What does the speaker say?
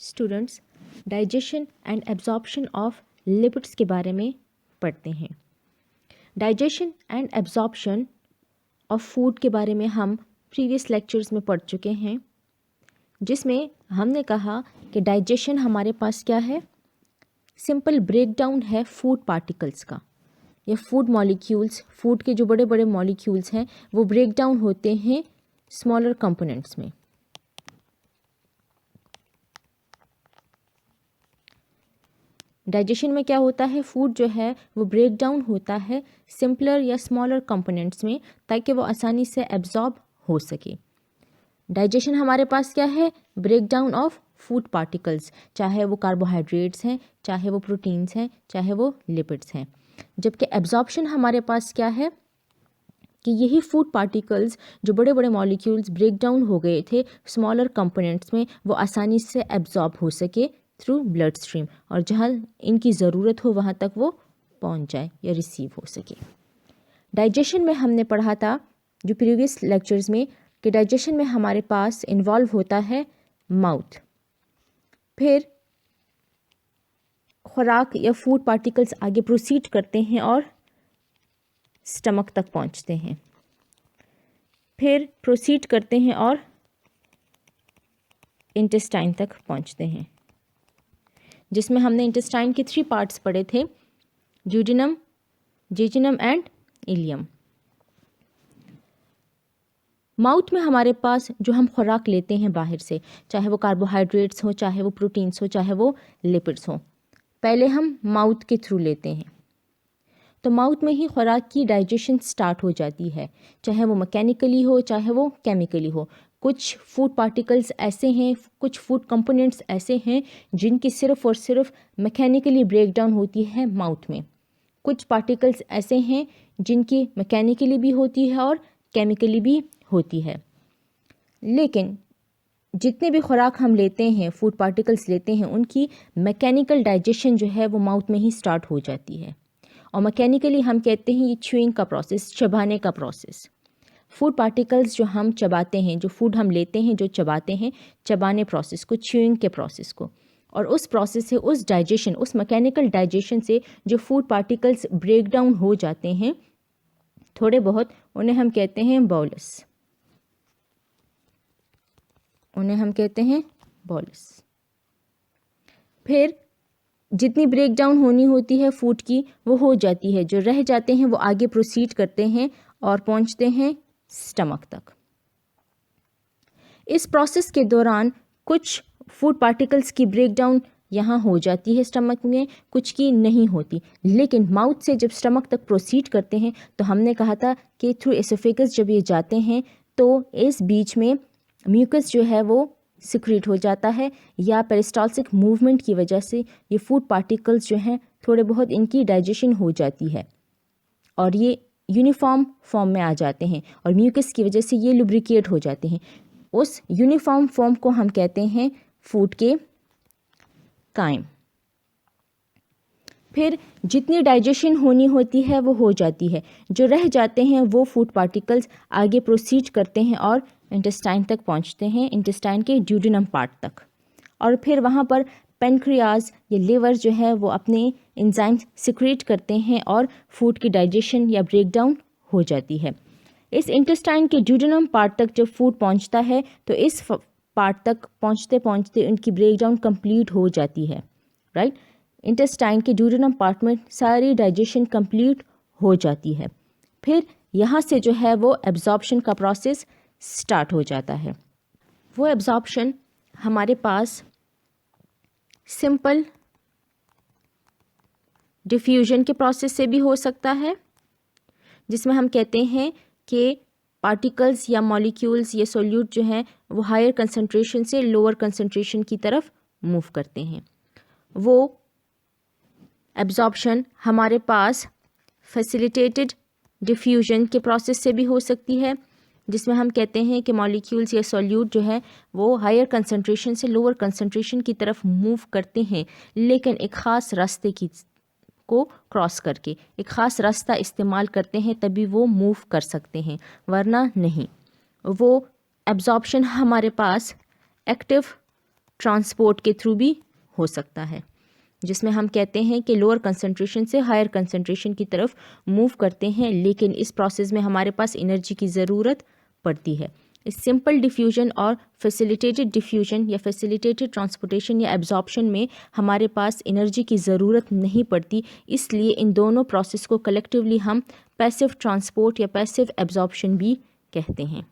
Students digestion and absorption of lipids के बारे में पढ़ते हैं। Digestion and absorption of food के बारे में हम प्रीवियस लेक्चर्स में पढ़ चुके हैं, जिसमें हमने कहा कि डाइजेशन हमारे पास क्या है, सिंपल ब्रेकडाउन है फूड पार्टिकल्स का या फूड मॉलिक्यूल्स। फूड के जो बड़े बड़े मॉलिक्यूल्स हैं वो ब्रेकडाउन होते हैं स्मॉलर कंपोनेंट्स में। डाइजेशन में क्या होता है, फूड जो है वो ब्रेक डाउन होता है सिंपलर या स्मॉलर कंपोनेंट्स में ताकि वो आसानी से एब्जॉर्ब हो सके। डाइजेशन हमारे पास क्या है, break down of food particles, चाहे वो कार्बोहाइड्रेट्स हैं, चाहे वो प्रोटीन्स हैं, चाहे वो लिपिड्स हैं। जबकि एब्जॉर्प्शन हमारे पास क्या है कि यही फूड पार्टिकल्स जो बड़े बड़े मॉलिक्यूल्स ब्रेक डाउन हो गए थे स्मॉलर कंपोनेंट्स में, वो आसानी से एब्जॉर्ब हो सके थ्रू ब्लड स्ट्रीम, और जहाँ इनकी ज़रूरत हो वहाँ तक वो पहुँच जाए या रिसीव हो सके। डाइजेशन में हमने पढ़ा था जो प्रीवियस लेक्चर्स में कि डाइजेशन में हमारे पास इन्वॉल्व होता है माउथ, फिर खुराक या फूड पार्टिकल्स आगे प्रोसीड करते हैं और स्टमक तक पहुँचते हैं, फिर प्रोसीड करते हैं और इंटेस्टाइन तक पहुँचते हैं, जिसमें हमने इंटेस्टाइन के 3 पार्ट्स पढ़े थे, duodenum, jejunum and ileum. Mouth में हमारे पास जो हम खुराक लेते हैं बाहर से, चाहे वो कार्बोहाइड्रेट्स हो, चाहे वो प्रोटीन्स हो, चाहे वो लिपिड्स हो, पहले हम माउथ के थ्रू लेते हैं। तो माउथ में ही खुराक की डाइजेशन स्टार्ट हो जाती है, चाहे वो मैकेनिकली हो चाहे वो केमिकली हो। कुछ फूड पार्टिकल्स ऐसे हैं, कुछ फूड कंपोनेंट्स ऐसे हैं जिनकी सिर्फ और सिर्फ मैकेनिकली ब्रेकडाउन होती है माउथ में। कुछ पार्टिकल्स ऐसे हैं जिनकी मैकेनिकली भी होती है और केमिकली भी होती है। लेकिन जितने भी खुराक हम लेते हैं, फूड पार्टिकल्स लेते हैं, उनकी मैकेनिकल डाइजेशन जो है वो माउथ में ही स्टार्ट हो जाती है। और मैकेनिकली हम कहते हैं ये च्यूइंग का प्रोसेस, चबाने का प्रोसेस। फूड पार्टिकल्स जो हम चबाते हैं, जो फूड हम लेते हैं, जो चबाते हैं, चबाने प्रोसेस को, च्यूइंग के प्रोसेस को, और उस प्रोसेस से, उस डाइजेशन, उस मैकेनिकल डाइजेशन से जो फूड पार्टिकल्स ब्रेक डाउन हो जाते हैं थोड़े बहुत, उन्हें हम कहते हैं बॉलस, उन्हें हम कहते हैं बॉलस। फिर जितनी ब्रेक डाउन होनी होती है फूड की वो हो जाती है, जो रह जाते हैं वो आगे प्रोसीड करते हैं और पहुंचते हैं स्टमक तक। इस प्रोसेस के दौरान कुछ फूड पार्टिकल्स की ब्रेक डाउन यहाँ हो जाती है स्टमक में, कुछ की नहीं होती। लेकिन माउथ से जब स्टमक तक प्रोसीड करते हैं तो हमने कहा था कि थ्रू एसोफेगस जब ये जाते हैं तो इस बीच में म्यूकस जो है वो सिक्रीट हो जाता है, या पेरिस्टाल्सिक मूवमेंट की वजह से ये फूड पार्टिकल्स जो हैं थोड़े बहुत इनकी डाइजेशन हो जाती है और ये यूनिफॉर्म फॉर्म में आ जाते हैं, और म्यूकस की वजह से ये लुब्रिकेट हो जाते हैं। उस यूनिफॉर्म फॉर्म को हम कहते हैं फूड के काइम। फिर जितनी डाइजेशन होनी होती है वो हो जाती है, जो रह जाते हैं वो फूड पार्टिकल्स आगे प्रोसीड करते हैं और इंटेस्टाइन तक पहुंचते हैं, इंटेस्टाइन के ड्यूडेनम पार्ट तक। और फिर वहाँ पर पेनक्रियाज या लिवर जो है वो अपने एंजाइम्स सिक्रेट करते हैं और फूड की डाइजेशन या ब्रेकडाउन हो जाती है। इस इंटेस्टाइन के ड्यूडेनम पार्ट तक जब फूड पहुंचता है तो इस पार्ट तक पहुंचते पहुंचते उनकी ब्रेकडाउन कंप्लीट हो जाती है, राइट। इंटेस्टाइन के ड्यूडेनम पार्ट में सारी डाइजेशन कंप्लीट हो जाती है। फिर यहाँ से जो है वो एब्जॉर्प्शन का प्रोसेस स्टार्ट हो जाता है। वो एब्जॉर्प्शन हमारे पास सिंपल डिफ्यूजन के प्रोसेस से भी हो सकता है, जिसमें हम कहते हैं कि पार्टिकल्स या मॉलिक्यूल्स या सोल्यूट जो हैं वो हायर कंसंट्रेशन से लोअर कंसंट्रेशन की तरफ मूव करते हैं। वो एब्जॉर्प्शन हमारे पास फैसिलिटेटेड डिफ्यूजन के प्रोसेस से भी हो सकती है, जिसमें हम कहते हैं कि मॉलिक्यूल्स या सॉल्यूट जो है वो हायर कंसंट्रेशन से लोअर कंसंट्रेशन की तरफ मूव करते हैं, लेकिन एक ख़ास रास्ते को क्रॉस करके, एक ख़ास रास्ता इस्तेमाल करते हैं, तभी वो मूव कर सकते हैं, वरना नहीं। वो एब्जॉर्प्शन हमारे पास एक्टिव ट्रांसपोर्ट के थ्रू भी हो सकता है, जिसमें हम कहते हैं कि लोअर कंसंट्रेशन से हायर कंसंट्रेशन की तरफ मूव करते हैं, लेकिन इस प्रोसेस में हमारे पास एनर्जी की ज़रूरत पड़ती है। इस सिंपल डिफ्यूजन और फैसिलिटेटेड डिफ्यूजन या फैसिलिटेटेड ट्रांसपोर्टेशन या एब्जॉर्प्शन में हमारे पास एनर्जी की ज़रूरत नहीं पड़ती, इसलिए इन दोनों प्रोसेस को कलेक्टिवली हम पैसिव ट्रांसपोर्ट या पैसिव एब्जॉर्प्शन भी कहते हैं।